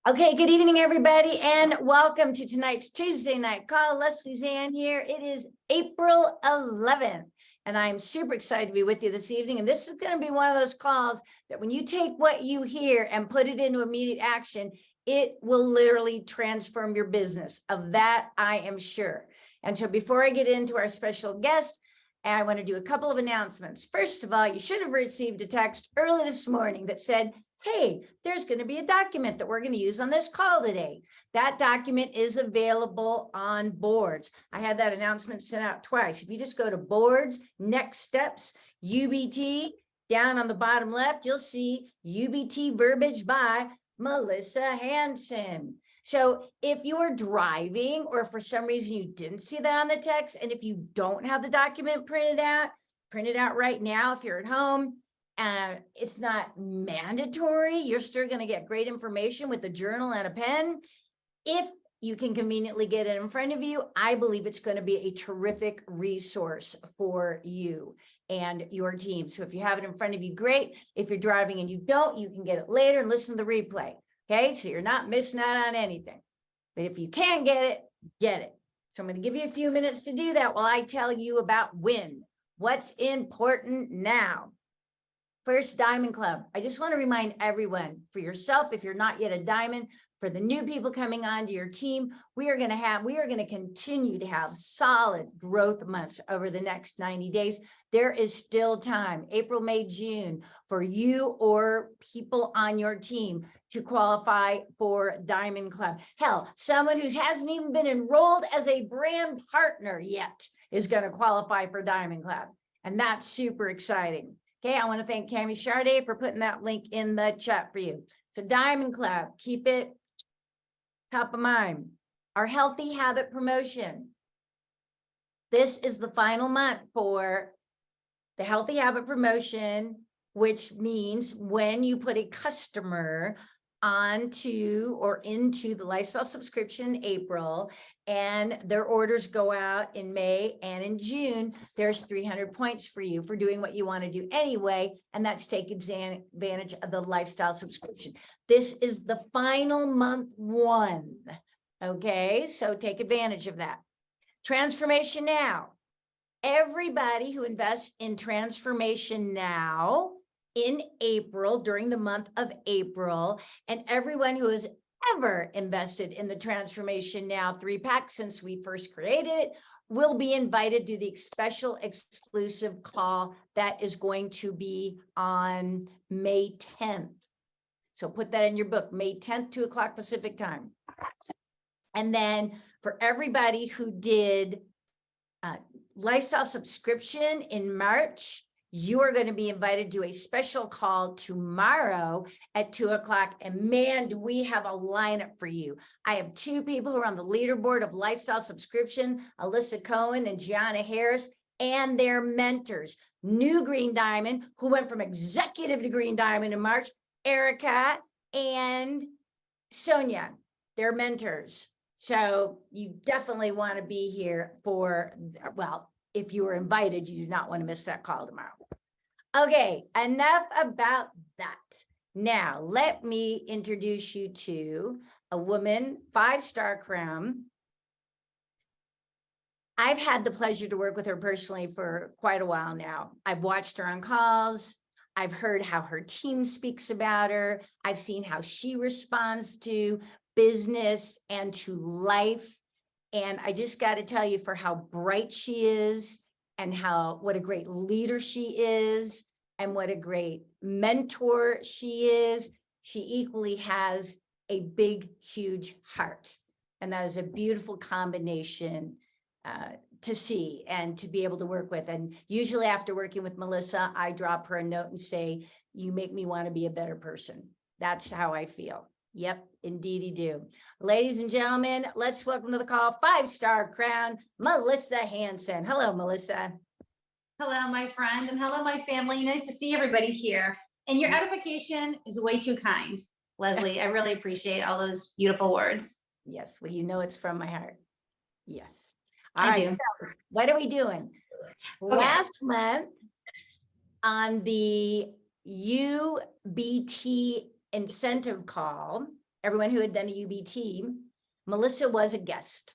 Okay, good evening, everybody, and welcome to tonight's Tuesday night call. Leslie Zan here. It is April 11th, and I'm super excited to be with you this evening. And this is going to be one of those calls that when you take what you hear and put it into immediate action, it will literally transform your business. Of that, I am sure. And so before I get into our special guest, I want to do a couple of announcements. First of all, you should have received a text early this morning that said, hey, there's going to be a document that we're going to use on this call today. That document is available on boards. I had that announcement sent out twice. If you just go to boards, next steps, UBT, down on the bottom left, you'll see UBT verbiage by Melissa Hanson. So if you're driving or for some reason you didn't see that on the text, and if you don't have the document printed out right now if you're at home. It's not mandatory. You're still going to get great information with a journal and a pen. If you can conveniently get it in front of you, I believe it's going to be a terrific resource for you and your team. So if you have it in front of you, great. If you're driving and you don't, you can get it later and listen to the replay. Okay, so you're not missing out on anything. But if you can get it, get it. So I'm going to give you a few minutes to do that while I tell you about when. What's important now? First, Diamond Club. I just want to remind everyone, for yourself, if you're not yet a diamond, for the new people coming onto your team, we are going to continue to have solid growth months over the next 90 days. There is still time, April, May, June, for you or people on your team to qualify for Diamond Club. Hell, someone who hasn't even been enrolled as a brand partner yet is going to qualify for Diamond Club. And that's super exciting. Okay, I want to thank Cami Charday for putting that link in the chat for you. So Diamond Club, keep it top of mind. Our healthy habit promotion. This is the final month for the healthy habit promotion, which means when you put a customer onto or into the lifestyle subscription in April and their orders go out in May and in June, there's 300 points for you for doing what you want to do anyway, and that's take advantage of the lifestyle subscription. This is the final month one. Okay, so take advantage of that. Transformation Now. Everybody who invests in Transformation Now in April, during the month of April, and everyone who has ever invested in the Transformation Now 3-pack since we first created it will be invited to the special exclusive call that is going to be on May 10th. So put that in your book, May 10th, 2 o'clock Pacific time. And then for everybody who did lifestyle subscription in March, you are going to be invited to a special call tomorrow at 2 o'clock. And man, do we have a lineup for you. I have 2 people who are on the leaderboard of lifestyle subscription, Alyssa Cohen and Gianna Harris, and their mentors. New Green Diamond, who went from executive to Green Diamond in March, Erica and Sonia, their mentors. So you definitely want to be here for, well, if you were invited, you do not want to miss that call tomorrow. Okay, enough about that. Now, let me introduce you to a woman, 5-star crown. I've had the pleasure to work with her personally for quite a while now. I've watched her on calls. I've heard how her team speaks about her. I've seen how she responds to business and to life. And I just got to tell you, for how bright she is and what a great leader she is and what a great mentor she is, she equally has a big, huge heart. And that is a beautiful combination to see and to be able to work with. And usually after working with Melissa, I drop her a note and say, you make me want to be a better person. That's how I feel. Yep, indeedy do. Ladies and gentlemen, let's welcome to the call 5-star crown, Melissa Hanson. Hello, Melissa. Hello, my friend, and hello, my family. Nice to see everybody here. And your edification is way too kind, Leslie. I really appreciate all those beautiful words. Yes, well, you know it's from my heart. Yes. All right, so what are we doing? Okay. Last month on the UBT incentive call, everyone who had done a UBT, Melissa was a guest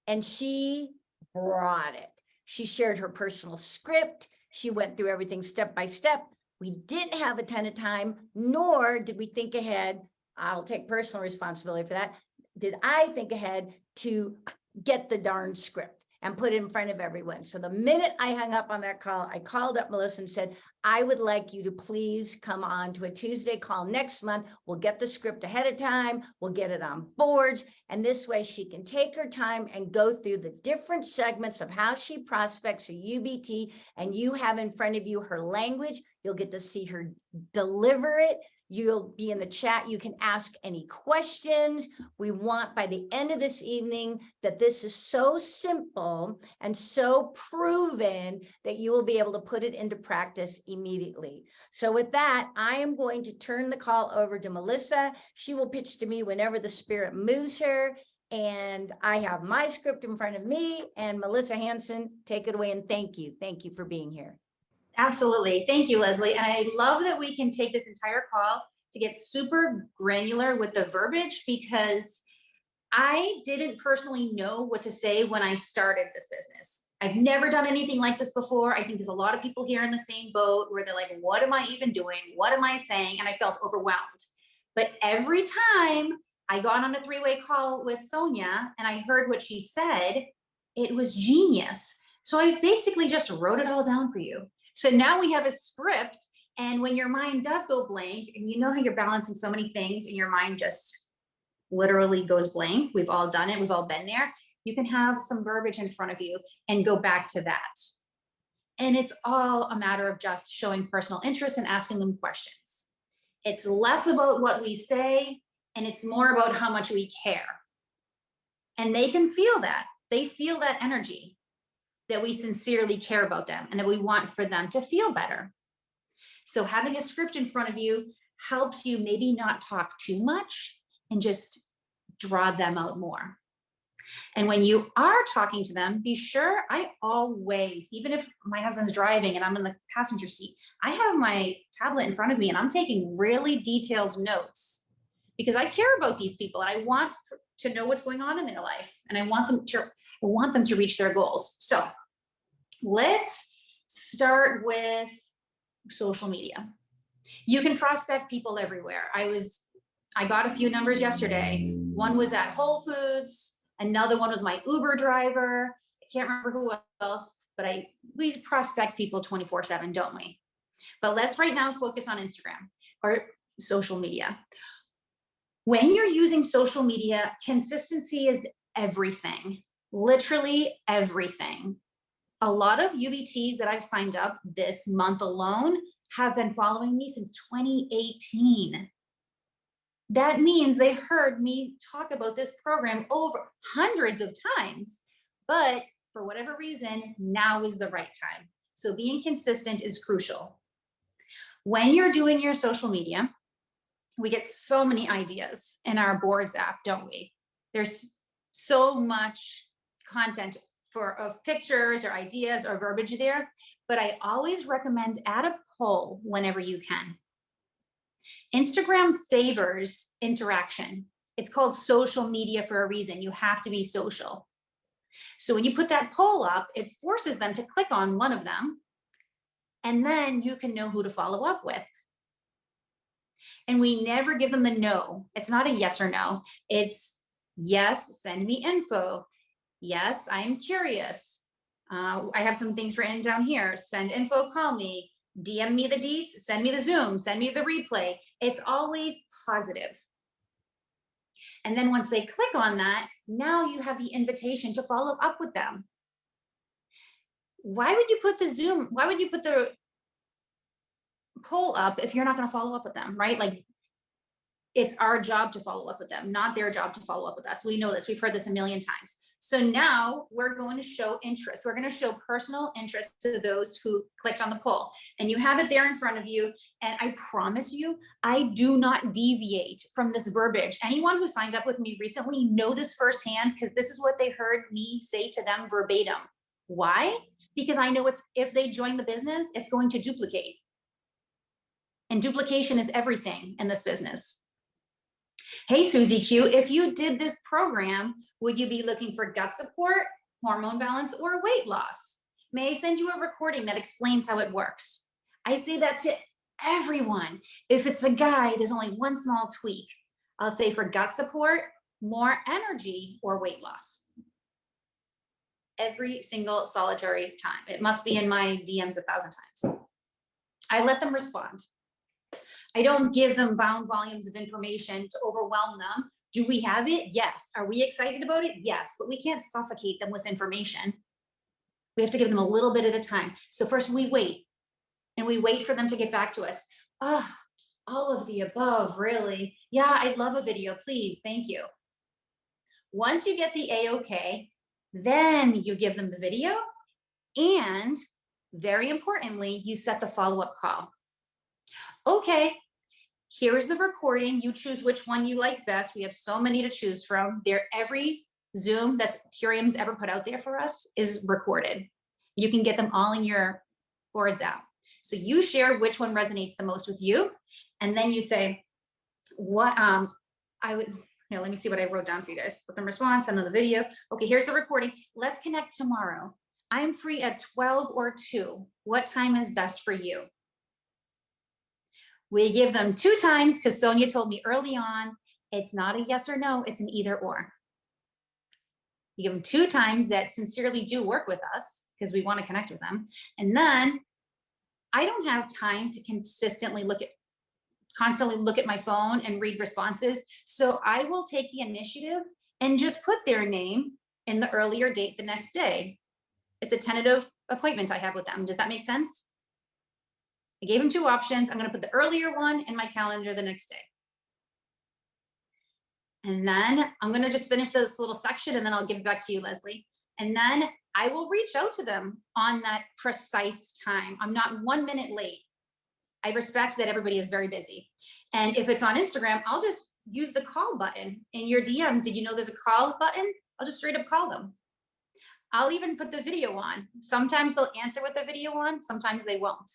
and she brought it. She shared her personal script. She went through everything step by step. We didn't have a ton of time, nor did we think ahead. I'll take personal responsibility for that. Did I think ahead to get the darn script and put it in front of everyone? So the minute I hung up on that call, I called up Melissa and said, I would like you to please come on to a Tuesday call next month. We'll get the script ahead of time. We'll get it on boards. And this way she can take her time and go through the different segments of how she prospects a UBT. And you have in front of you her language. You'll get to see her deliver it. You'll be in the chat. You can ask any questions. We want by the end of this evening that this is so simple and so proven that you will be able to put it into practice immediately. So with that, I am going to turn the call over to Melissa. She will pitch to me whenever the spirit moves her. And I have my script in front of me, and Melissa Hanson, take it away and thank you. Thank you for being here. Absolutely. Thank you, Leslie. And I love that we can take this entire call to get super granular with the verbiage, because I didn't personally know what to say when I started this business. I've never done anything like this before. I think there's a lot of people here in the same boat where they're like, what am I even doing? What am I saying? And I felt overwhelmed. But every time I got on a three-way call with Sonia and I heard what she said, it was genius. So I basically just wrote it all down for you. So now we have a script, and when your mind does go blank, and you know how you're balancing so many things and your mind just literally goes blank, we've all done it, we've all been there, you can have some verbiage in front of you and go back to that. And it's all a matter of just showing personal interest and asking them questions. It's less about what we say, and it's more about how much we care. And they can feel that. They feel that energy, that we sincerely care about them and that we want for them to feel better. So having a script in front of you helps you maybe not talk too much and just draw them out more. And when you are talking to them, be sure, I always, even if my husband's driving and I'm in the passenger seat, I have my tablet in front of me and I'm taking really detailed notes, because I care about these people and I want to know what's going on in their life, and I want them to reach their goals. So let's start with social media. You can prospect people everywhere. I got a few numbers yesterday. One was at Whole Foods. Another one was my Uber driver. I can't remember who else, but we prospect people 24/7, don't we? But let's right now focus on Instagram or social media. When you're using social media, consistency is everything, literally everything. A lot of UBTs that I've signed up this month alone have been following me since 2018. That means they heard me talk about this program over hundreds of times, but for whatever reason, now is the right time. So being consistent is crucial. When you're doing your social media, we get so many ideas in our boards app, don't we? There's so much content of pictures or ideas or verbiage there, but I always recommend add a poll whenever you can. Instagram favors interaction. It's called social media for a reason. You have to be social. So when you put that poll up, it forces them to click on one of them, and then you can know who to follow up with. And we never give them the no. It's not a yes or no. It's yes, send me info. Yes, I'm curious. I have some things written down here. Send info, call me, DM me the deets, send me the Zoom, send me the replay. It's always positive. And then once they click on that, now you have the invitation to follow up with them. Why would you put the Zoom? Why would you put the poll up if you're not going to follow up with them, right? Like, it's our job to follow up with them, not their job to follow up with us. We know this. We've heard this a million times. So now we're going to show interest. We're going to show personal interest to those who clicked on the poll. And you have it there in front of you. And I promise you, I do not deviate from this verbiage. Anyone who signed up with me recently know this firsthand, because this is what they heard me say to them verbatim. Why? Because I know if they join the business, it's going to duplicate. And duplication is everything in this business. Hey, Susie Q, if you did this program, would you be looking for gut support, hormone balance, or weight loss? May I send you a recording that explains how it works? I say that to everyone. If it's a guy, there's only one small tweak. I'll say for gut support, more energy, or weight loss. Every single solitary time. It must be in my DMs 1,000 times. I let them respond. I don't give them bound volumes of information to overwhelm them. Do we have it? Yes. Are we excited about it? Yes, but we can't suffocate them with information. We have to give them a little bit at a time. So first we wait, and we wait for them to get back to us. Oh, all of the above, really? Yeah, I'd love a video, please, thank you. Once you get the A-OK, then you give them the video, and very importantly, you set the follow-up call. Okay, here's the recording. You choose which one you like best. We have so many to choose from. Every Zoom that's Curium's ever put out there for us is recorded. You can get them all in your boards app. So you share which one resonates the most with you. And then you say, what let me see what I wrote down for you guys. Put them response, send them the video. Okay, here's the recording. Let's connect tomorrow. I'm free at 12 or 2. What time is best for you? We give them 2 times because Sonia told me early on, it's not a yes or no, it's an either or. You give them 2 times that sincerely do work with us because we want to connect with them. And then I don't have time to constantly constantly look at my phone and read responses. So I will take the initiative and just put their name in the earlier date the next day. It's a tentative appointment I have with them. Does that make sense? I gave them 2 options. I'm going to put the earlier one in my calendar the next day. And then I'm going to just finish this little section and then I'll give it back to you, Leslie. And then I will reach out to them on that precise time. I'm not 1 minute late. I respect that everybody is very busy. And if it's on Instagram, I'll just use the call button in your DMs. Did you know there's a call button? I'll just straight up call them. I'll even put the video on. Sometimes they'll answer with the video on, sometimes they won't.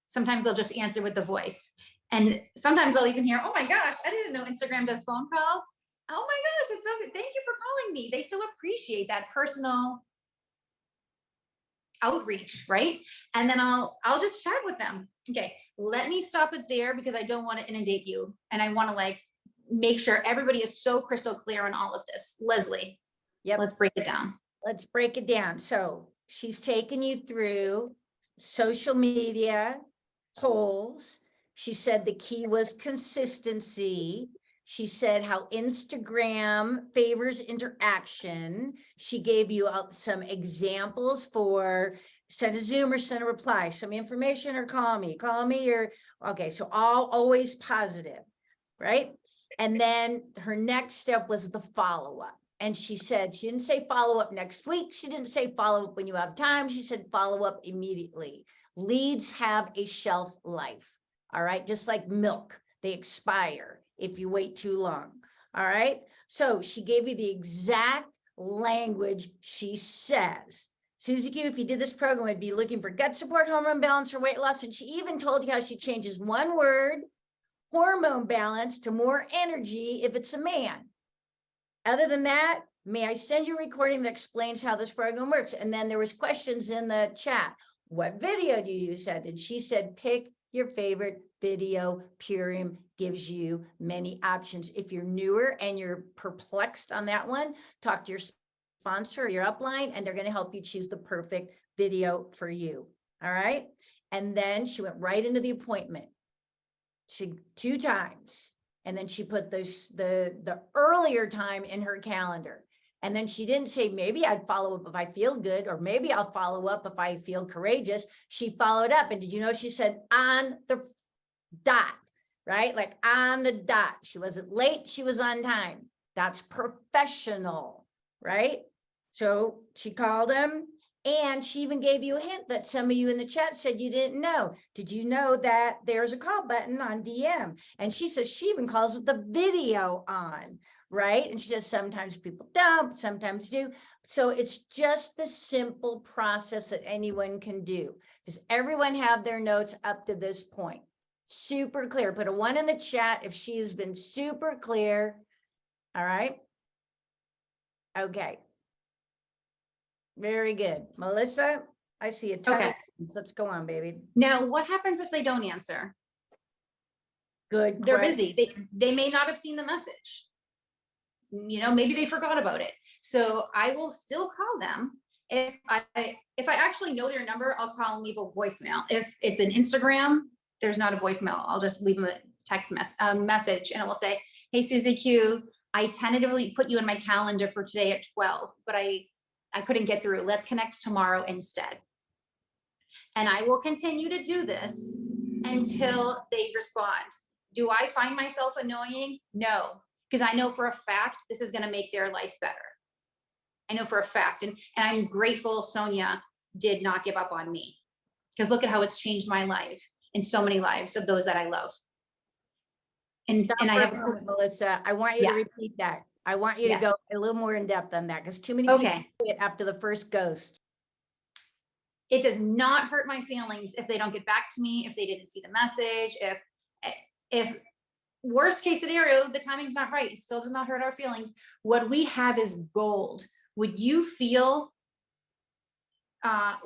Sometimes they'll just answer with the voice. And sometimes I'll even hear, oh my gosh, I didn't know Instagram does phone calls. Oh my gosh, it's so good. Thank you for calling me. They so appreciate that personal outreach, right? And then I'll just chat with them. Okay, let me stop it there because I don't want to inundate you. And I want to make sure everybody is so crystal clear on all of this. Leslie, Yep. Let's break it down. Let's break it down. So she's taken you through social media, polls. She said the key was consistency. She said how Instagram favors interaction. She gave you some examples for send a Zoom or send a reply, some information or call me or, okay, so all always positive, right? And then her next step was the follow-up. And she said, she didn't say follow up next week. She didn't say follow up when you have time. She said follow up immediately. Leads have a shelf life. All right. Just like milk, they expire if you wait too long. All right. So she gave you the exact language she says. Susie Q, if you did this program, I'd be looking for gut support, hormone balance, or weight loss. And she even told you how she changes one word, hormone balance, to more energy if it's a man. Other than that, may I send you a recording that explains how this program works? And then there was questions in the chat. What video do you use? And she said, pick your favorite video. Purium gives you many options. If you're newer and you're perplexed on that one, talk to your sponsor or your upline, and they're going to help you choose the perfect video for you. All right. And then she went right into the appointment. She 2 times. And then she put the earlier time in her calendar. And then she didn't say, maybe I'd follow up if I feel good, or maybe I'll follow up if I feel courageous. She followed up. And did you know she said on the dot, right? Like on the dot. She wasn't late. She was on time. That's professional, right? So she called him. And she even gave you a hint that some of you in the chat said you didn't know. Did you know that there's a call button on DM? And she says she even calls with the video on, right? And she says sometimes people don't, sometimes do. So it's just the simple process that anyone can do. Does everyone have their notes up to this point? super clear. Put a 1 in the chat if she's been super clear. All right. Okay. Very good. Melissa, I see a ton of Okay. hands. Let's go on, baby. Now, what happens if they don't answer? Good. They're question. busy. They may not have seen the message. Maybe they forgot about it. So I will still call them. If I actually know their number, I'll call and leave a voicemail. If it's an Instagram, there's not a voicemail. I'll just leave them a text message, and it will say, "Hey, Susie Q, I tentatively put you in my calendar for today at 12, but I couldn't get through. Let's connect tomorrow instead." And I will continue to do this until they respond. Do I find myself annoying? No, because I know for a fact this is going to make their life better. I know for a fact. And I'm grateful Sonia did not give up on me, because look at how it's changed my life and so many lives of those that I love. And Stop I for have a moment, Melissa. I want you to repeat that. I want you to go a little more in depth on that, because too many people say it after the first ghost. It does not hurt my feelings if they don't get back to me, if they didn't see the message, if worst case scenario, the timing's not right, it still does not hurt our feelings. What we have is gold. Would you feel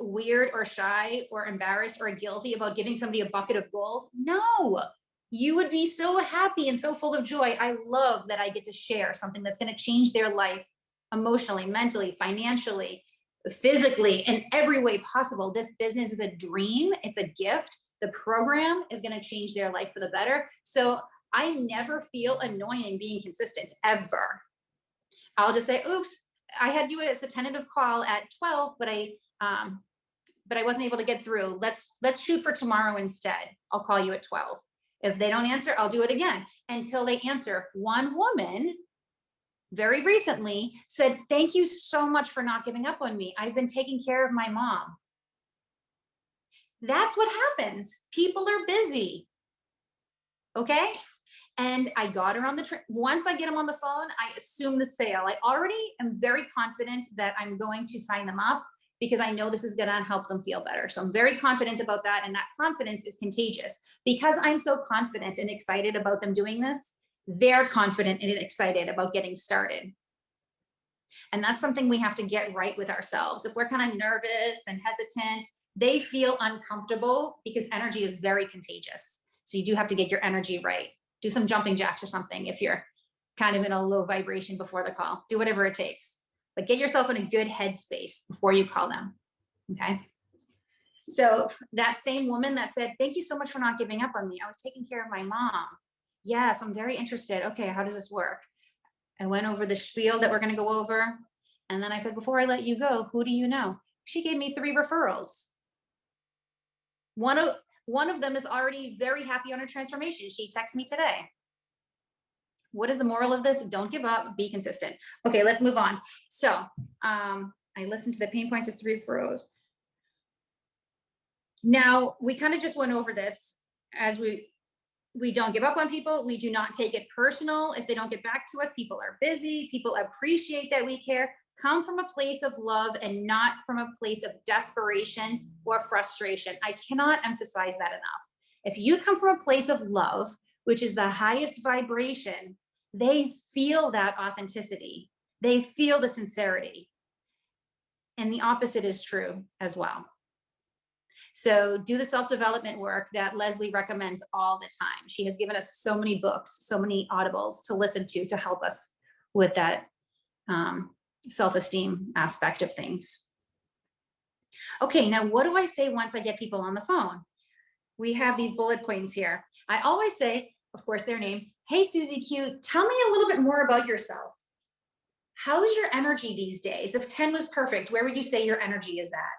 weird or shy or embarrassed or guilty about giving somebody a bucket of gold? No, you would be so happy and so full of joy. I love that I get to share something that's going to change their life emotionally, mentally, financially, physically, in every way possible. This business is a dream. It's a gift. The program is going to change their life for the better. So I never feel annoying being consistent, ever. I'll just say, oops, I had you as a tentative call at 12, but I wasn't able to get through. Let's shoot for tomorrow instead. I'll call you at 12. If they don't answer, I'll do it again until they answer. One woman very recently said, "Thank you so much for not giving up on me. I've been taking care of my mom." That's what happens. People are busy. Okay. And I got her on the once I get them on the phone, I assume the sale. I already am very confident that I'm going to sign them up, because I know this is going to help them feel better. So I'm very confident about that. And that confidence is contagious, because I'm so confident and excited about them doing this. They're confident and excited about getting started. And that's something we have to get right with ourselves. If we're kind of nervous and hesitant, they feel uncomfortable, because energy is very contagious. So you do have to get your energy right. Do some jumping jacks or something if you're kind of in a low vibration before the call. Do whatever it takes. But get yourself in a good headspace before you call them. Okay. So that same woman that said, "Thank you so much for not giving up on me. I was taking care of my mom." Yes, I'm very interested. Okay, how does this work? I went over the spiel that we're going to go over. And then I said, "Before I let you go, who do you know?" She gave me 3 referrals. One of them is already very happy on her transformation. She texted me today. What is the moral of this? Don't give up, be consistent. Okay, let's move on. So I listened to the pain points of 3 referrals. Now, we kind of just went over this as we don't give up on people. We do not take it personal if they don't get back to us. People are busy. People appreciate that we care. Come from a place of love and not from a place of desperation or frustration. I cannot emphasize that enough. If you come from a place of love, which is the highest vibration, they feel that authenticity. They feel the sincerity. And the opposite is true as well. So do the self-development work that Leslie recommends all the time. She has given us so many books, so many audibles to listen to help us with that self-esteem aspect of things. Okay, now what do I say once I get people on the phone? We have these bullet points here. I always say, of course, their name. "Hey, Susie Q, tell me a little bit more about yourself. How's your energy these days? If 10 was perfect, where would you say your energy is at?"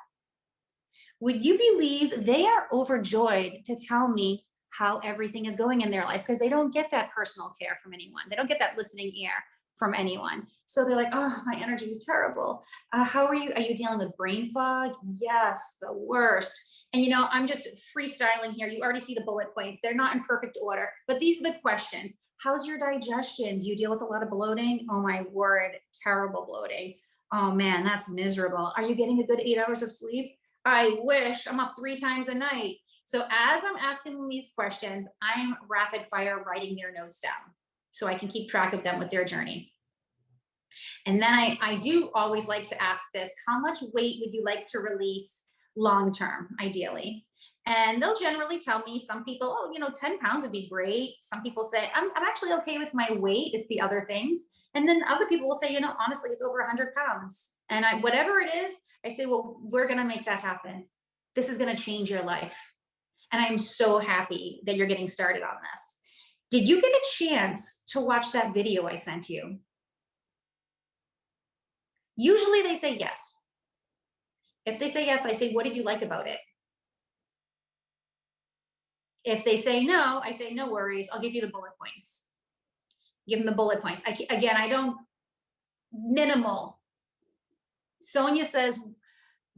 Would you believe they are overjoyed to tell me how everything is going in their life, because they don't get that personal care from anyone. They don't get that listening ear from anyone. So they're like, "Oh, my energy is terrible. How are you? Are you dealing with brain fog?" Yes, the worst. And I'm just freestyling here. You already see the bullet points. They're not in perfect order, but these are the questions. How's your digestion? Do you deal with a lot of bloating? Oh my word, terrible bloating. Oh man, that's miserable. Are you getting a good 8 hours of sleep? I wish. I'm up 3 times a night. So as I'm asking them these questions, I'm rapid fire writing their notes down so I can keep track of them with their journey. And then I do always like to ask this, how much weight would you like to release long-term, ideally? And they'll generally tell me, some people, oh, 10 pounds would be great. Some people say, I'm actually okay with my weight. It's the other things. And then other people will say, honestly, it's over 100 pounds. And whatever it is, I say, well, we're going to make that happen. This is going to change your life. And I'm so happy that you're getting started on this. Did you get a chance to watch that video I sent you? Usually they say yes. If they say yes, I say, what did you like about it? If they say no, I say, no worries, I'll give you the bullet points. Give them the bullet points. I don't, minimal. Sonia says,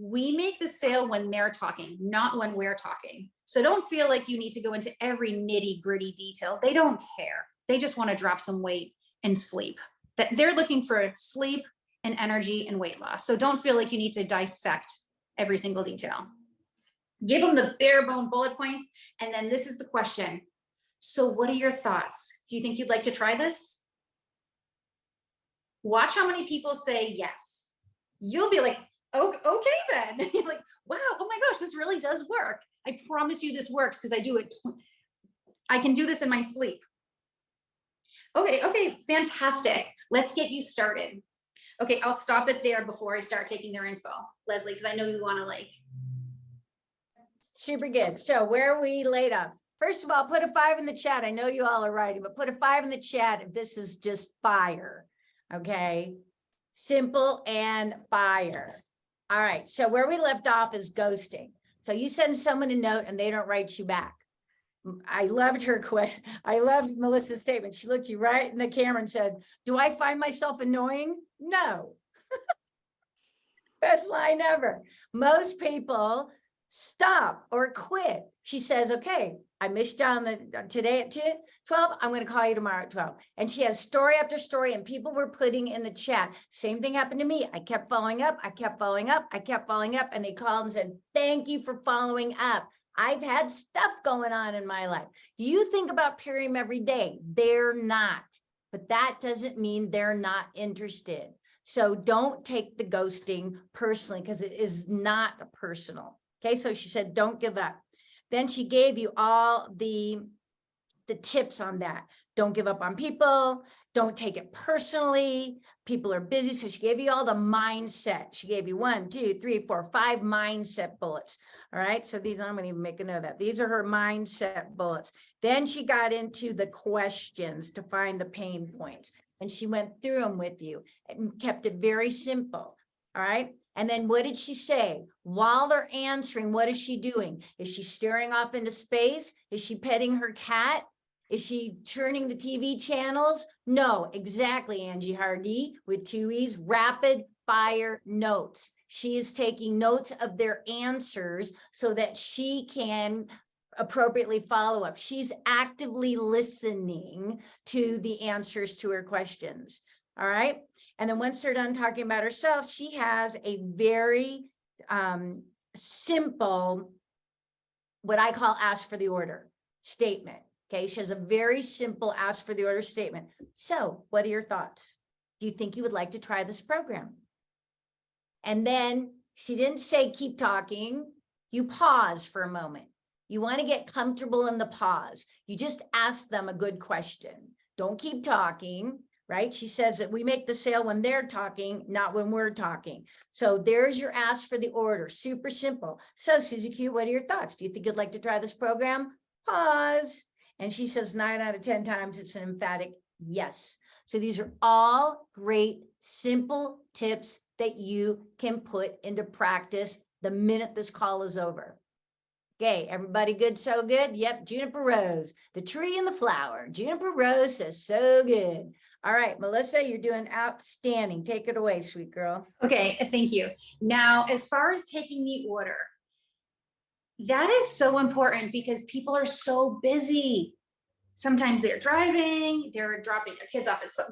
we make the sale when they're talking, not when we're talking. So don't feel like you need to go into every nitty gritty detail. They don't care. They just want to drop some weight and sleep. That they're looking for sleep and energy and weight loss. So don't feel like you need to dissect every single detail. Give them the bare bone bullet points. And then this is the question. So what are your thoughts? Do you think you'd like to try this? Watch how many people say yes. You'll be like, oh, okay then. You're like, wow, oh my gosh, this really does work. I promise you this works because I do it. I can do this in my sleep. Okay, fantastic. Let's get you started. Okay, I'll stop it there before I start taking their info, Leslie, because I know you want to Super good. So where are we laid off? First of all, put a 5 in the chat. I know you all are writing, but put a 5 in the chat if this is just fire. Okay. Simple and fire. All right. So where we left off is ghosting. So you send someone a note and they don't write you back. I loved her question. I loved Melissa's statement. She looked you right in the camera and said, do I find myself annoying? No. Best line ever. Most people stop or quit. She says, okay, I missed you on today at 12. I'm going to call you tomorrow at 12. And she has story after story, and people were putting in the chat. Same thing happened to me. I kept following up. I kept following up. I kept following up. And they called and said, thank you for following up. I've had stuff going on in my life. You think about Purium every day. They're not, but that doesn't mean they're not interested. So don't take the ghosting personally, because it is not personal. Okay, so she said, don't give up. Then she gave you all the tips on that. Don't give up on people. Don't take it personally. People are busy. So she gave you all the mindset. She gave you 1, 2, 3, 4, 5 mindset bullets. All right, so these, I'm going to even make a note of that. These are her mindset bullets. Then she got into the questions to find the pain points. And she went through them with you and kept it very simple. All right. And then what did she say? While they're answering, what is she doing? Is she staring off into space? Is she petting her cat? Is she churning the TV channels? No, exactly, Angie Hardy with 2 E's, rapid fire notes. She is taking notes of their answers so that she can appropriately follow up. She's actively listening to the answers to her questions. All right. And then once they're done talking about herself, she has a very simple, what I call ask for the order statement. Okay. She has a very simple ask for the order statement. So what are your thoughts? Do you think you would like to try this program? And then she didn't say, keep talking. You pause for a moment. You want to get comfortable in the pause. You just ask them a good question. Don't keep talking. Right? She says that we make the sale when they're talking, not when we're talking. So there's your ask for the order. Super simple. So Susie Q, what are your thoughts? Do you think you'd like to try this program? Pause. And she says 9 out of 10 times it's an emphatic yes. So these are all great, simple tips that you can put into practice the minute this call is over. Okay, everybody good, so good? Yep, Juniper Rose, the tree and the flower. Juniper Rose says so good. All right, Melissa, you're doing outstanding. Take it away, sweet girl. Okay, thank you. Now, as far as taking the order, that is so important because people are so busy. Sometimes they're driving, they're dropping their kids off at school.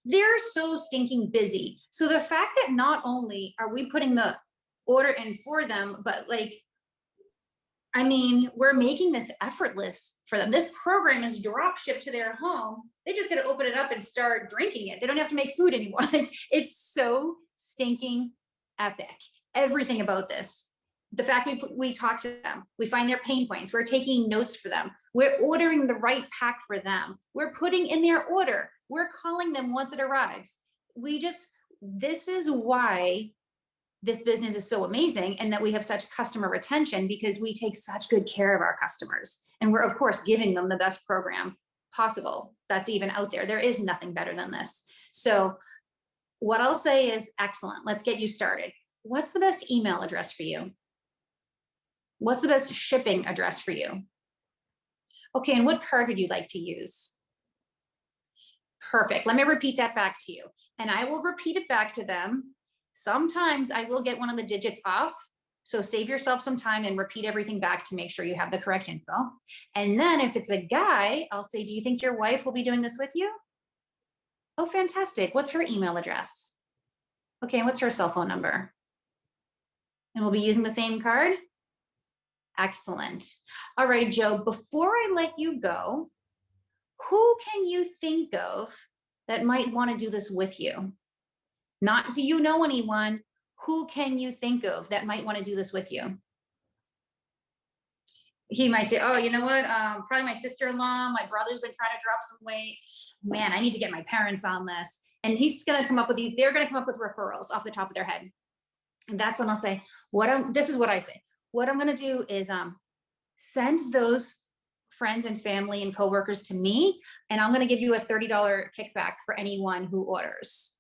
They're so stinking busy. So the fact that not only are we putting the order in for them, but like I mean, we're making this effortless for them. This program is drop shipped to their home. They just got to open it up and start drinking it. They don't have to make food anymore. Like, it's so stinking epic. Everything about this. The fact we talk to them, we find their pain points. We're taking notes for them. We're ordering the right pack for them. We're putting in their order. We're calling them once it arrives. This is why this business is so amazing, and that we have such customer retention, because we take such good care of our customers. And we're, of course, giving them the best program possible that's even out there. There is nothing better than this. So what I'll say is, excellent. Let's get you started. What's the best email address for you? What's the best shipping address for you? Okay, and what card would you like to use? Perfect. Let me repeat that back to you. And I will repeat it back to them. Sometimes I will get one of the digits off. So save yourself some time and repeat everything back to make sure you have the correct info. And then if it's a guy, I'll say, do you think your wife will be doing this with you? Oh, fantastic. What's her email address? Okay, and what's her cell phone number? And we'll be using the same card? Excellent. All right, Joe, before I let you go, who can you think of that might want to do this with you? Not, do you know anyone? Who can you think of that might want to do this with you? He might say, oh, you know what? Probably my sister-in-law, my brother's been trying to drop some weight. Man, I need to get my parents on this. And he's going to come up with these, they're going to come up with referrals off the top of their head. And that's when I'll say, this is what I say. What I'm going to do is send those friends and family and coworkers to me, and I'm going to give you a $30 kickback for anyone who orders.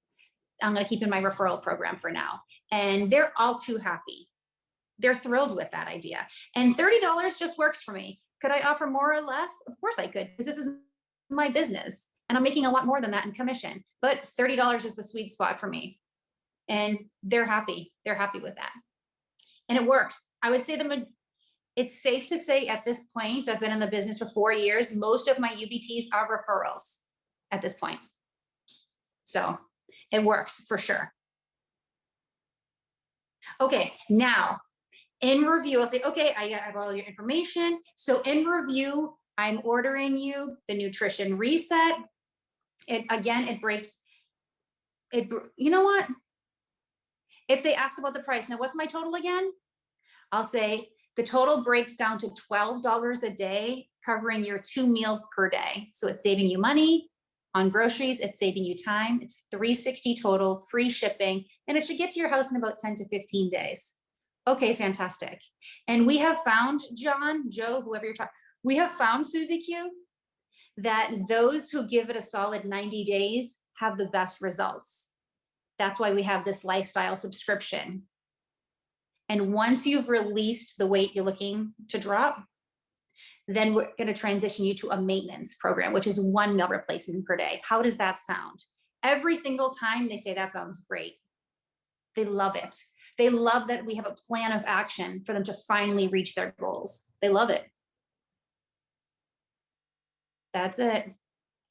I'm going to keep in my referral program for now. And they're all too happy. They're thrilled with that idea. And $30 just works for me. Could I offer more or less? Of course I could, because this is my business and I'm making a lot more than that in commission, but $30 is the sweet spot for me. And they're happy. They're happy with that. And it works. I would say it's safe to say at this point, I've been in the business for 4 years. Most of my UBTs are referrals at this point. So it works for sure. Okay, now in review, I'll say, okay, I have all your information. So in review, I'm ordering you the nutrition reset. It breaks. You know what? If they ask about the price, now what's my total again? I'll say the total breaks down to $12 a day, covering your 2 meals per day. So it's saving you money on groceries. It's saving you time. It's $360 total, free shipping, and it should get to your house in about 10 to 15 days. Okay, fantastic. And we have found, John, Joe, whoever you're talking, we have found, Susie Q, that those who give it a solid 90 days have the best results. That's why we have this lifestyle subscription. And once you've released the weight you're looking to drop, then we're going to transition you to a maintenance program, which is 1 meal replacement per day. How does that sound? Every single time they say that sounds great. They love it. They love that we have a plan of action for them to finally reach their goals. They love it. That's it.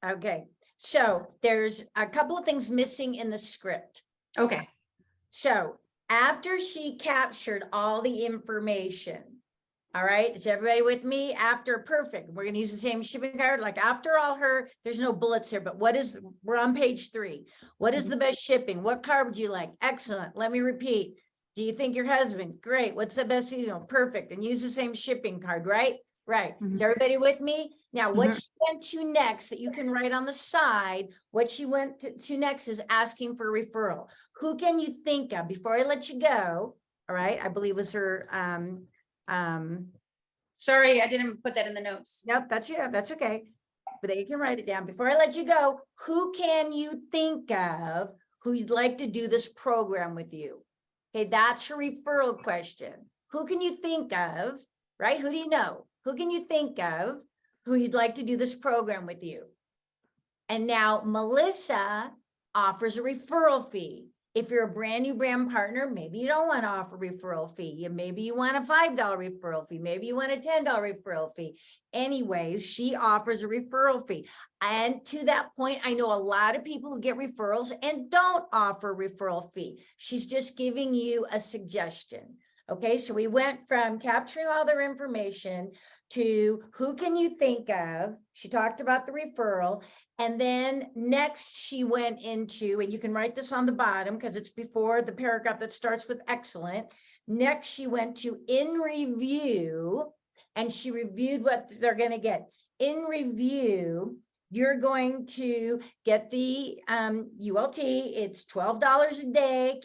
Okay. So there's a couple of things missing in the script. Okay. So after she captured all the information, all right, is everybody with me? After, perfect. We're going to use the same shipping card. Like after all there's no bullets here, but we're on page 3. What is the best shipping? What card would you like? Excellent. Let me repeat. Do you think your husband? Great. What's the best seasonal? Perfect. And use the same shipping card, right? Right. Is everybody with me? Now, what she went to next that you can write on the side, what she went to next is asking for a referral. Who can you think of before I let you go? All right. I believe was her, sorry, I didn't put that in the notes. Nope, that's okay. But you can write it down. Before I let you go, who can you think of who you'd like to do this program with you? Okay, that's her referral question. Who can you think of, right? Who do you know? Who can you think of who you'd like to do this program with you? And now Melissa offers a referral fee. If you're a brand new brand partner, maybe you don't want to offer referral fee. Maybe you want a $5 referral fee. Maybe you want a $10 referral fee. Anyways, she offers a referral fee. And to that point, I know a lot of people who get referrals and don't offer referral fee. She's just giving you a suggestion. Okay, so we went from capturing all their information to who can you think of? She talked about the referral. And then next she went into, and you can write this on the bottom because it's before the paragraph that starts with excellent. Next, she went to in review, and she reviewed what they're going to get. In review, you're going to get the ULT. It's $12 a day,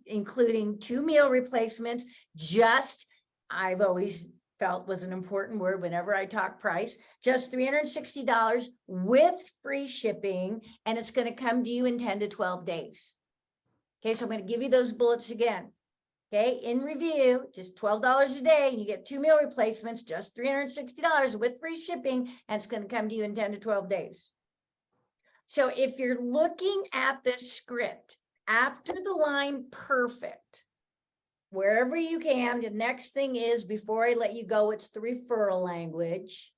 including 2 meal replacements. Just, I've always felt was an important word whenever I talk price, just $360 with free shipping, and it's going to come to you in 10 to 12 days. Okay, so I'm going to give you those bullets again. Okay, in review, just $12 a day, and you get 2 meal replacements, just $360 with free shipping, and it's going to come to you in 10 to 12 days. So if you're looking at this script, after the line perfect, wherever you can, the next thing is, before I let you go, it's the referral language,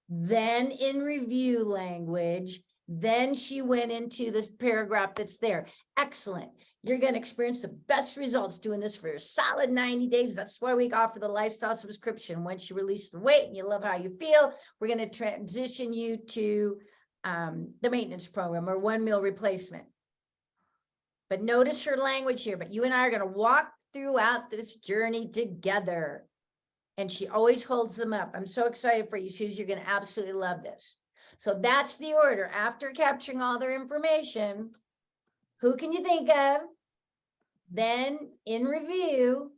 then in review language, then she went into this paragraph that's there. Excellent. You're going to experience the best results doing this for a solid 90 days. That's why we offer the lifestyle subscription. Once you release the weight and you love how you feel, we're going to transition you to the maintenance program or 1 meal replacement. But notice her language here, but you and I are going to walk throughout this journey together. And she always holds them up. I'm so excited for you, Susie. You're going to absolutely love this. So that's the order. After capturing all their information, who can you think of? Then in review,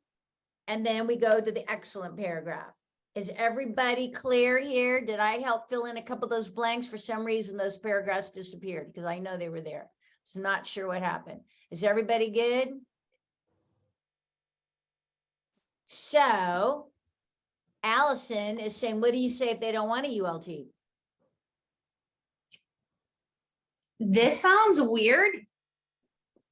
and then we go to the excellent paragraph. Is everybody clear here? Did I help fill in a couple of those blanks? For some reason, those paragraphs disappeared because I know they were there. So not sure what happened. Is everybody good? So Allison is saying, what do you say if they don't want a ULT? This sounds weird,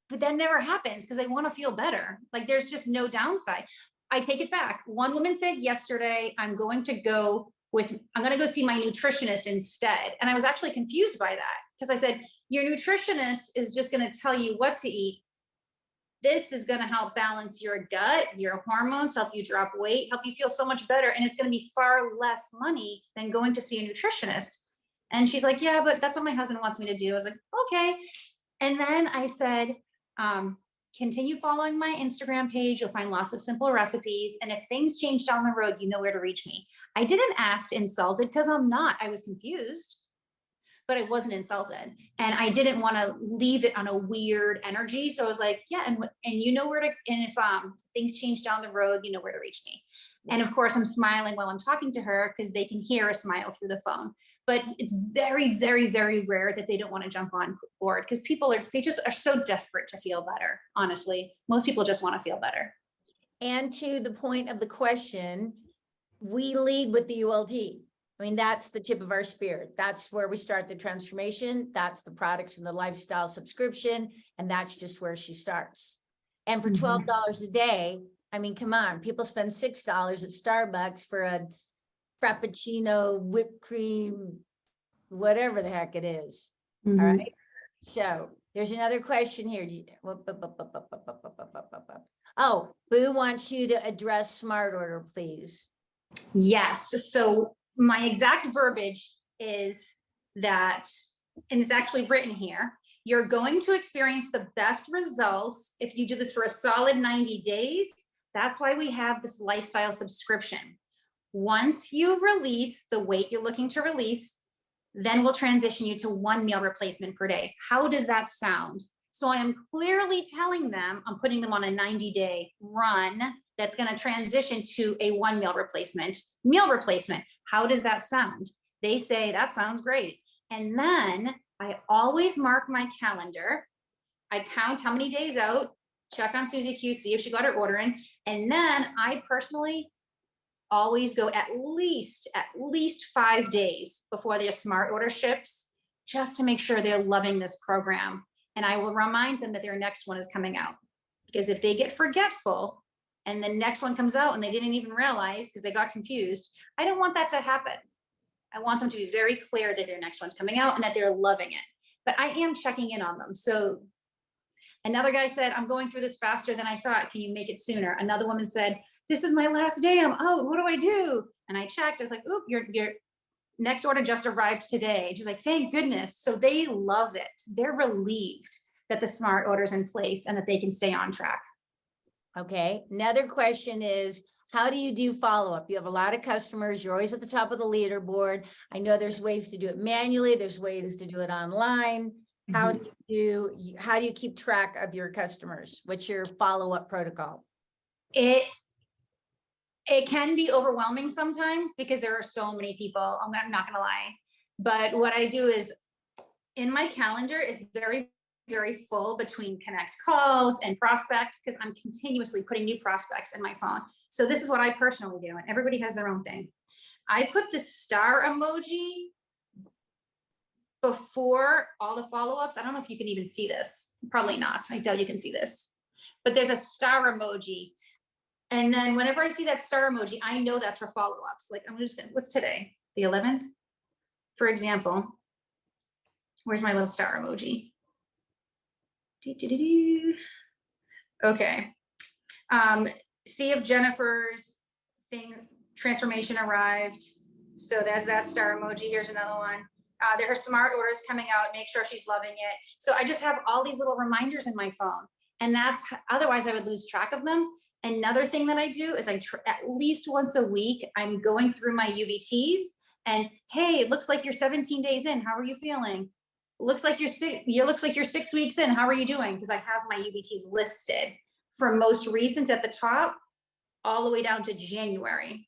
but that never happens because they want to feel better. Like there's just no downside. I take it back. One woman said yesterday, I'm going to go see my nutritionist instead. And I was actually confused by that because I said, your nutritionist is just going to tell you what to eat. This is going to help balance your gut, your hormones, help you drop weight, help you feel so much better. And it's going to be far less money than going to see a nutritionist. And she's like, yeah, but that's what my husband wants me to do. I was like, okay. And then I said, continue following my Instagram page. You'll find lots of simple recipes. And if things change down the road, you know where to reach me. I didn't act insulted because I'm not. I was confused, but I wasn't insulted. And I didn't want to leave it on a weird energy. So I was like, yeah, and you know where to, and if things change down the road, you know where to reach me. And of course, I'm smiling while I'm talking to her because they can hear a smile through the phone. But it's very, very, very rare that they don't want to jump on board because they just are so desperate to feel better. Honestly, most people just want to feel better. And to the point of the question, we lead with the ULT. I mean, that's the tip of our spear. That's where we start the transformation. That's the products and the lifestyle subscription. And that's just where she starts. And for $12 a day, I mean, come on, people spend $6 at Starbucks for a Frappuccino, whipped cream, whatever the heck it is. All right. So there's another question here. Oh, Boo wants you to address smart order, please. Yes. So my exact verbiage is that, and it's actually written here, you're going to experience the best results if you do this for a solid 90 days. That's why we have this lifestyle subscription. Once you release the weight you're looking to release, then we'll transition you to 1 meal replacement per day. How does that sound? So I am clearly telling them I'm putting them on a 90-day run that's going to transition to a 1 meal replacement. Meal replacement. How does that sound? They say, that sounds great. And then I always mark my calendar. I count how many days out, check on Susie Q, see if she got her order in. And then I personally always go at least 5 days before their smart order ships, just to make sure they're loving this program. And I will remind them that their next one is coming out. Because if they get forgetful and the next one comes out and they didn't even realize because they got confused, I don't want that to happen. I want them to be very clear that their next one's coming out and that they're loving it. But I am checking in on them. So another guy said, I'm going through this faster than I thought. Can you make it sooner? Another woman said, this is my last day. I'm out. What do I do? And I checked. I was like, oop, your next order just arrived today. And she's like, thank goodness. So they love it. They're relieved that the smart order's in place and that they can stay on track. Okay. Another question is, how do you do follow-up? You have a lot of customers. You're always at the top of the leaderboard. I know there's ways to do it manually. There's ways to do it online. How do you keep track of your customers? What's your follow-up protocol? It can be overwhelming sometimes because there are so many people. I'm not gonna lie. But what I do is in my calendar, it's very, very full between connect calls and prospects because I'm continuously putting new prospects in my phone. So this is what I personally do, and everybody has their own thing. I put the star emoji before all the follow-ups. I don't know if you can even see this. Probably not. I doubt you can see this. But there's a star emoji. And then whenever I see that star emoji, I know that's for follow-ups. Like I'm just gonna, what's today? The 11th? For example, where's my little star emoji? Okay. See if Jennifer's thing transformation arrived. So there's that star emoji. Here's another one. There are smart orders coming out. Make sure she's loving it. So I just have all these little reminders in my phone, and that's otherwise I would lose track of them. Another thing that I do is at least once a week, I'm going through my UBTs and hey, it looks like you're 17 days in. How are you feeling? Looks like you're 6 weeks in. How are you doing? Because I have my UBTs listed from most recent at the top all the way down to January.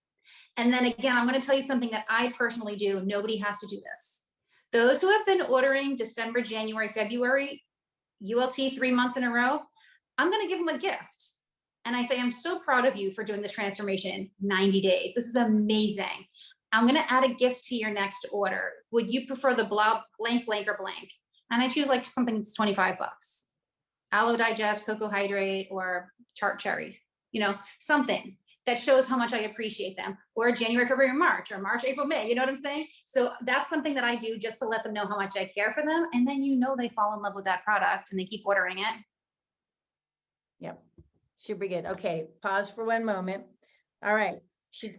And then again, I'm going to tell you something that I personally do. Nobody has to do this. Those who have been ordering December, January, February, ULT 3 months in a row, I'm going to give them a gift. And I say, I'm so proud of you for doing the transformation in 90 days. This is amazing. I'm going to add a gift to your next order. Would you prefer the blank, blank, or blank? And I choose like something that's 25 bucks. Aloe Digest, Cocoa Hydrate, or Tart Cherry, something that shows how much I appreciate them, or January, February, March, or March, April, May, you know what I'm saying? So that's something that I do just to let them know how much I care for them. And then, they fall in love with that product and they keep ordering it. Yep. Super good. Okay. Pause for one moment. All right.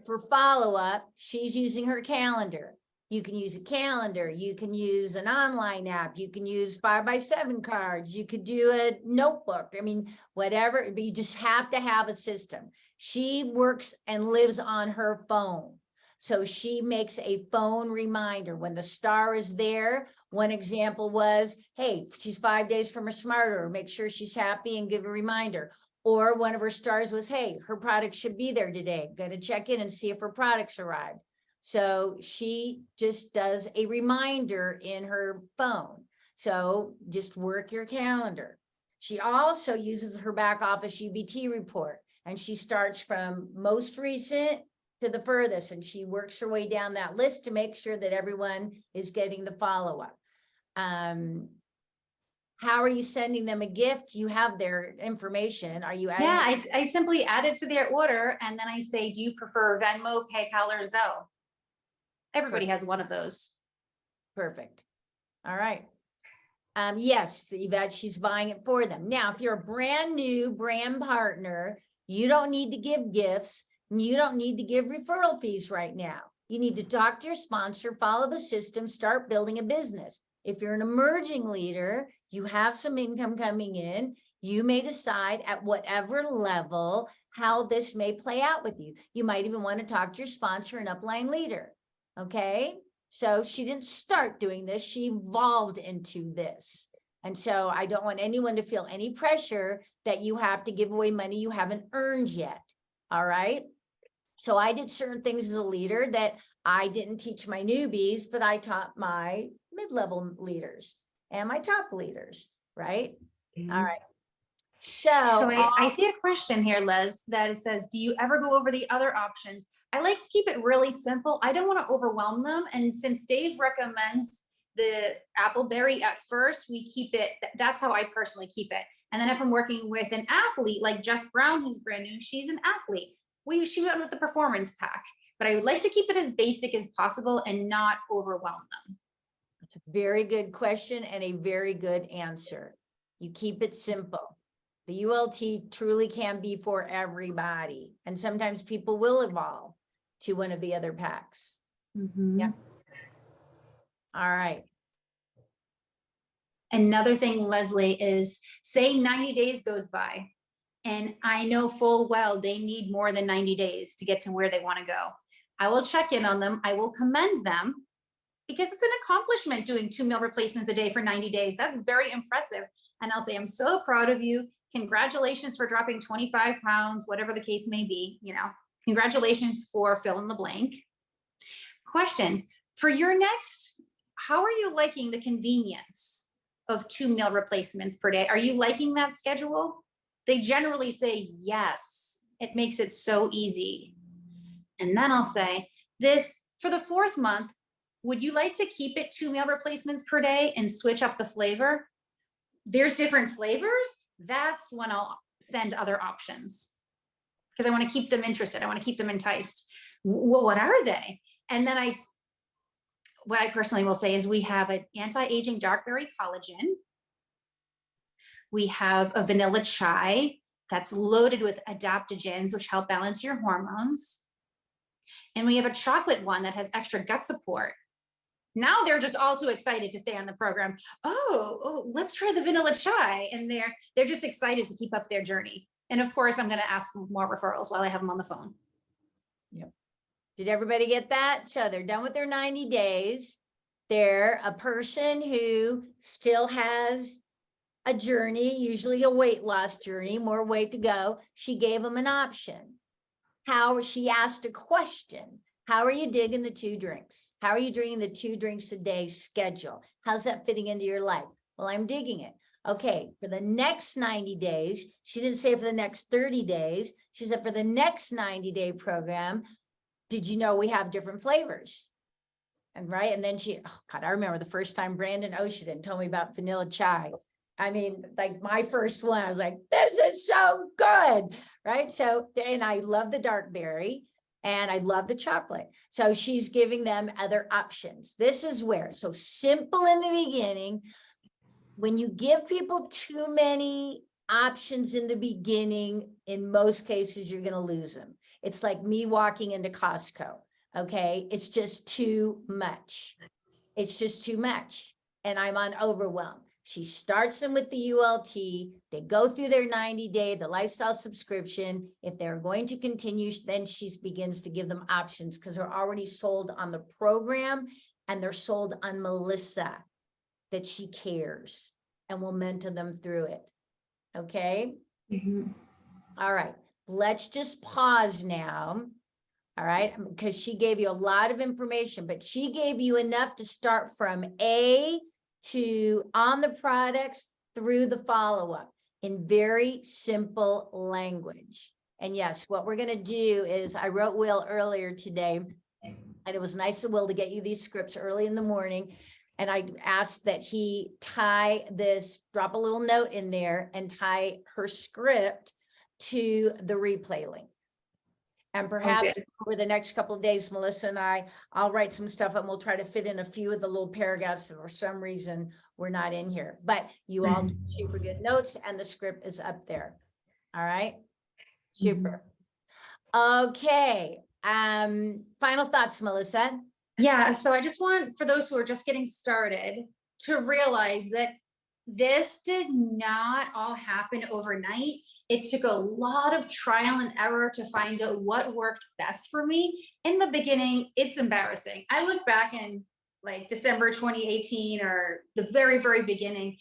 For follow-up, she's using her calendar. You can use a calendar. You can use an online app. You can use 5x7 cards. You could do a notebook. I mean, whatever, but you just have to have a system. She works and lives on her phone. So she makes a phone reminder when the star is there. One example was, hey, she's 5 days from her smart order. Make sure she's happy and give a reminder. Or one of her stars was, hey, her product should be there today. Got to check in and see if her products arrived. So she just does a reminder in her phone. So just work your calendar. She also uses her back office UBT report, and she starts from most recent to the furthest, and she works her way down that list to make sure that everyone is getting the follow-up. How are you sending them a gift? You have their information. Are you adding? Yeah, I simply add it to their order, and then I say, do you prefer Venmo, PayPal, or Zelle? Everybody has one of those. Perfect. All right. Yes, Yvette, she's buying it for them. Now, if you're a brand new brand partner, you don't need to give gifts. You don't need to give referral fees right now. You need to talk to your sponsor, follow the system, start building a business. If you're an emerging leader, you have some income coming in, you may decide at whatever level how this may play out with you. You might even want to talk to your sponsor and upline leader. Okay. So she didn't start doing this. She evolved into this. And so I don't want anyone to feel any pressure that you have to give away money you haven't earned yet. All right. So I did certain things as a leader that I didn't teach my newbies, but I taught my mid-level leaders and my top leaders. Right. Mm-hmm. All right. So I see a question here, Les, that it says, do you ever go over the other options? I like to keep it really simple. I don't want to overwhelm them. And since Dave recommends the Appleberry at first, we keep it. That's how I personally keep it. And then if I'm working with an athlete like Jess Brown, who's brand new, she's an athlete. She went with the performance pack, but I would like to keep it as basic as possible and not overwhelm them. That's a very good question and a very good answer. You keep it simple. The ULT truly can be for everybody. And sometimes people will evolve to one of the other packs. Yeah. All right. Another thing, Leslie, is say 90 days goes by and I know full well they need more than 90 days to get to where they want to go. I will check in on them. I will commend them because it's an accomplishment doing 2 meal replacements a day for 90 days. That's very impressive. And I'll say, I'm so proud of you. Congratulations for dropping 25 pounds, whatever the case may be, you know, congratulations for fill in the blank. Question, for your next, how are you liking the convenience of 2 meal replacements per day? Are you liking that schedule? They generally say yes. It makes it so easy. And then I'll say this for the 4th month, would you like to keep it 2 meal replacements per day and switch up the flavor? There's different flavors. That's when I'll send other options because I want to keep them interested. I want to keep them enticed. Well, what are they? And then what I personally will say is we have an anti-aging dark berry collagen. We have a vanilla chai that's loaded with adaptogens, which help balance your hormones. And we have a chocolate one that has extra gut support. Now they're just all too excited to stay on the program. Oh, let's try the vanilla chai. And they're just excited to keep up their journey. And of course, I'm going to ask for more referrals while I have them on the phone. Yep. Did everybody get that? So they're done with their 90 days. They're a person who still has a journey, usually a weight loss journey, more weight to go. She gave them an option. She asked a question. How are you digging the 2 drinks? How are you drinking the 2 drinks a day schedule? How's that fitting into your life? Well, I'm digging it. Okay, for the next 90 days, she didn't say for the next 30 days. She said for the next 90-day program, did you know we have different flavors? And right, and then I remember the first time Brandon Oshiden told me about vanilla chai. I mean, like my first one, I was like, this is so good, right? So, and I love the dark berry. And I love the chocolate. So she's giving them other options. This is where, so simple in the beginning. When you give people too many options in the beginning, in most cases, you're going to lose them. It's like me walking into Costco. Okay. It's just too much. It's just too much. And I'm on overwhelm. She starts them with the ULT. They go through their 90-day, the lifestyle subscription. If they're going to continue, then she begins to give them options because they're already sold on the program and they're sold on Melissa, that she cares and will mentor them through it. Okay. All right. Let's just pause now. All right. Because she gave you a lot of information, but she gave you enough to start from A to on the products through the follow-up in very simple language. And yes, what we're going to do is I wrote Will earlier today, and it was nice of Will to get you these scripts early in the morning. And I asked that he drop a little note in there and tie her script to the replay link. And perhaps over the next couple of days, Melissa and I'll write some stuff and we'll try to fit in a few of the little paragraphs that for some reason were not in here. But you all did super good notes and the script is up there. All right. Super. Okay. Final thoughts, Melissa. Yeah. So I just want, for those who are just getting started, to realize that this did not all happen overnight. It took a lot of trial and error to find out what worked best for me. In the beginning, it's embarrassing. I look back in like December 2018 or the very, very beginning,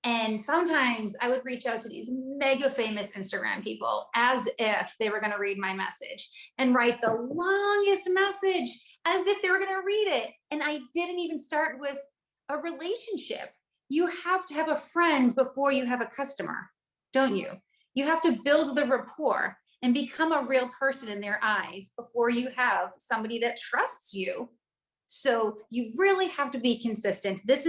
and sometimes I would reach out to these mega famous Instagram people as if they were going to read my message and write the longest message as if they were going to read it. And I didn't even start with a relationship. You have to have a friend before you have a customer, don't you? You have to build the rapport and become a real person in their eyes before you have somebody that trusts you. So you really have to be consistent. This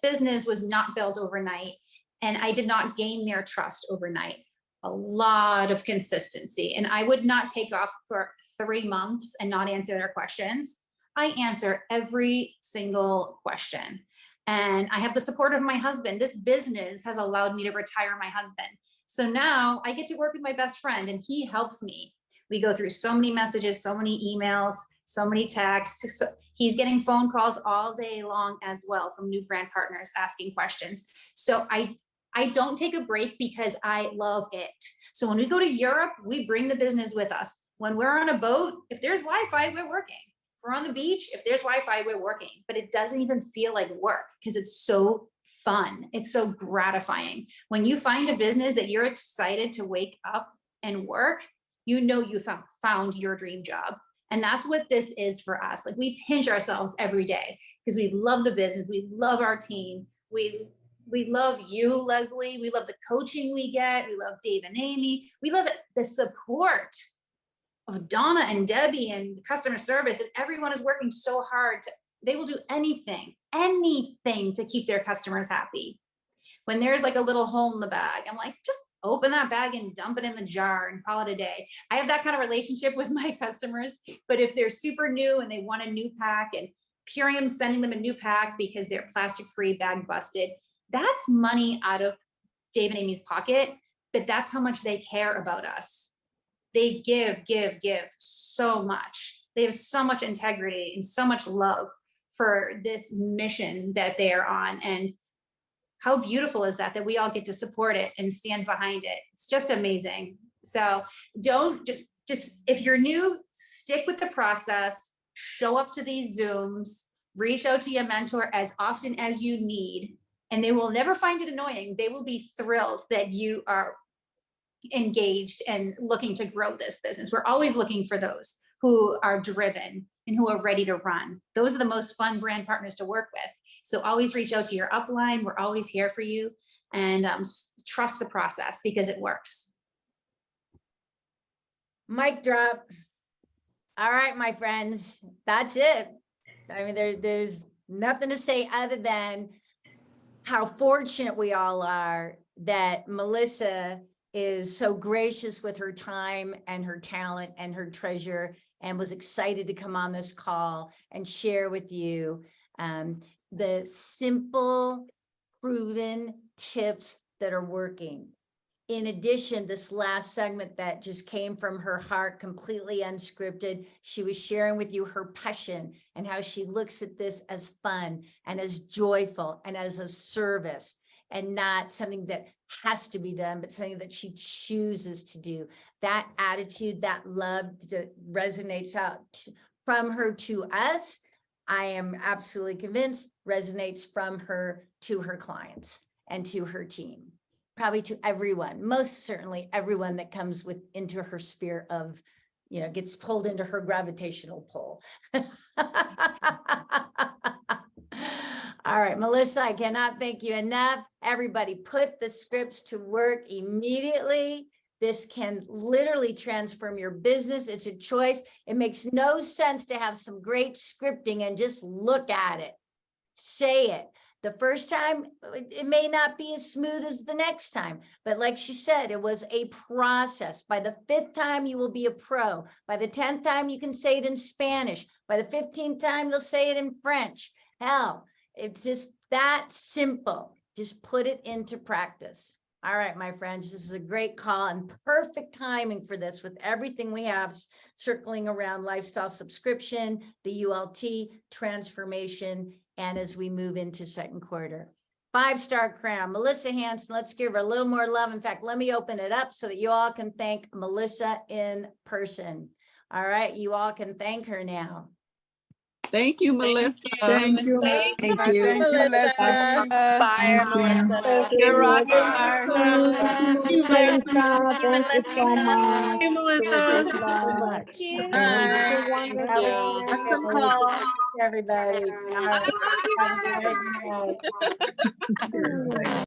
business was not built overnight, and I did not gain their trust overnight. A lot of consistency, and I would not take off for 3 months and not answer their questions. I answer every single question. And I have the support of my husband. This business has allowed me to retire my husband. So now I get to work with my best friend and he helps me. We go through so many messages, so many emails, so many texts. So he's getting phone calls all day long as well from new brand partners asking questions. So I don't take a break because I love it. So when we go to Europe, we bring the business with us. When we're on a boat, if there's Wi-Fi, we're working. If we're on the beach, if there's Wi-Fi, we're working. But it doesn't even feel like work because it's so fun. It's so gratifying. When you find a business that you're excited to wake up and work, you know you found your dream job. And that's what this is for us. Like, we pinch ourselves every day because we love the business. We love our team. We love you, Leslie. We love the coaching we get. We love Dave and Amy. We love the support of Donna and Debbie and customer service. And everyone is working so hard. They will do anything to keep their customers happy. When there's like a little hole in the bag, I'm like, just open that bag and dump it in the jar and call it a day. I have that kind of relationship with my customers. But if they're super new and they want a new pack, and Purium's sending them a new pack because they're plastic-free, bag busted, that's money out of Dave and Amy's pocket, but that's how much they care about us. They give so much. They have so much integrity and so much love for this mission that they are on. And how beautiful is that we all get to support it and stand behind it. It's just amazing. So don't just if you're new, stick with the process, show up to these Zooms, reach out to your mentor as often as you need, and they will never find it annoying. They will be thrilled that you are engaged and looking to grow this business. We're always looking for those who are driven and who are ready to run. Those are the most fun brand partners to work with. So always reach out to your upline. We're always here for you, and trust the process because it works. Mic drop. All right, my friends, that's it. I mean, there's nothing to say other than how fortunate we all are that Melissa is so gracious with her time and her talent and her treasure, and was excited to come on this call and share with you the simple, proven tips that are working. In addition, this last segment that just came from her heart, completely unscripted, she was sharing with you her passion and how she looks at this as fun and as joyful and as a service, and not something that has to be done, but something that she chooses to do. That attitude, that love that resonates out from her to us, I am absolutely convinced resonates from her to her clients and to her team. Probably to everyone, most certainly everyone that comes into her sphere of, gets pulled into her gravitational pull. All right, Melissa, I cannot thank you enough. Everybody put the scripts to work immediately. This can literally transform your business. It's a choice. It makes no sense to have some great scripting and just look at it. Say it. The first time, it may not be as smooth as the next time, but like she said, it was a process. By the 5th time, you will be a pro. By the 10th time, you can say it in Spanish. By the 15th time, you'll say it in French. Hell, it's just that simple. Just put it into practice. All right, my friends, this is a great call and perfect timing for this with everything we have circling around lifestyle subscription, the ULT transformation, and as we move into second quarter. 5-star crown, Melissa Hanson. Let's give her a little more love. In fact, let me open it up so that you all can thank Melissa in person. All right, you all can thank her now. Thank you, Melissa. Thank you, Melissa. Bye, Melissa. You're rocking, Melissa. Thank you, Melissa. Thank you so much. Thank you, Melissa. Thank you so much. Thank you. Awesome call. Everybody. All right. Have a great night.